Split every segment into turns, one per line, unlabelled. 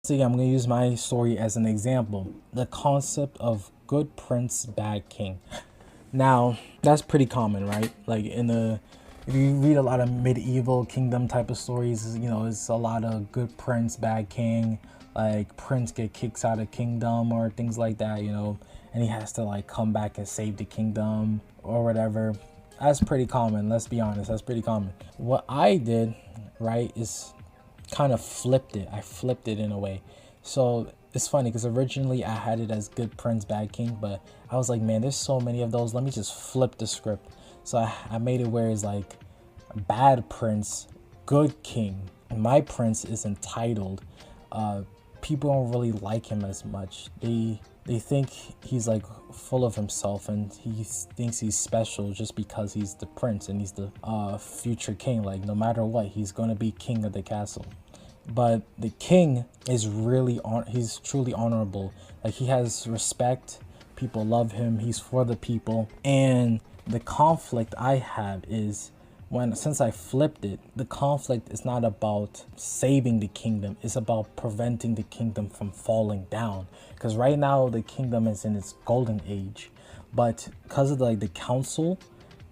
See, I'm gonna use my story as an example. The concept of good prince, bad king. Now, that's pretty common, right? Like if you read a lot of medieval kingdom type of stories, it's a lot of good prince, bad king. Like prince get kicked out of kingdom or things like that, and he has to like come back and save the kingdom or whatever. That's pretty common. Let's be honest. That's pretty common. What I did, right, is kind of flipped it. I flipped it in a way. So it's funny because originally I had it as good prince, bad king, but I was like, man, there's so many of those. Let me just flip the script. So I made it where it's like bad prince, good king. My prince is entitled. People don't really like him as much. They think he's like full of himself and he thinks he's special just because he's the prince and he's the future king. Like no matter what, he's gonna be king of the castle. But the king is he's truly honorable. Like he has respect. People love him. He's for the people. And the conflict I have is since I flipped it, the conflict is not about saving the kingdom, it's about preventing the kingdom from falling down. Because right now the kingdom is in its golden age, but because of the council,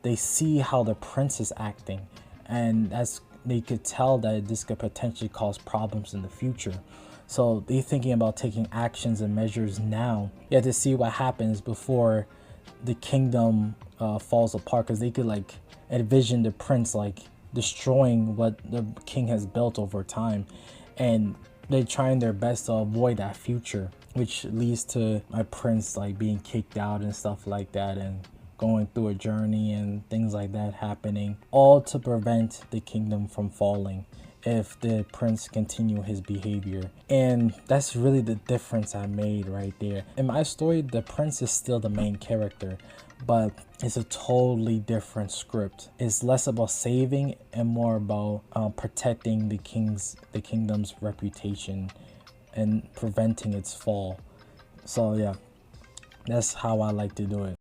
they see how the prince is acting, and they could tell that this could potentially cause problems in the future. So they're thinking about taking actions and measures now, to see what happens before the kingdom falls apart, because they could envision the prince destroying what the king has built over time, and they're trying their best to avoid that future, which leads to my prince being kicked out and stuff like that, and going through a journey and things like that happening, all to prevent the kingdom from falling if the prince continue his behavior. And that's really the difference I made right there. In my story, the prince is still the main character, but it's a totally different script. It's less about saving and more about protecting the kingdom's reputation and preventing its fall. So yeah, that's how I like to do it.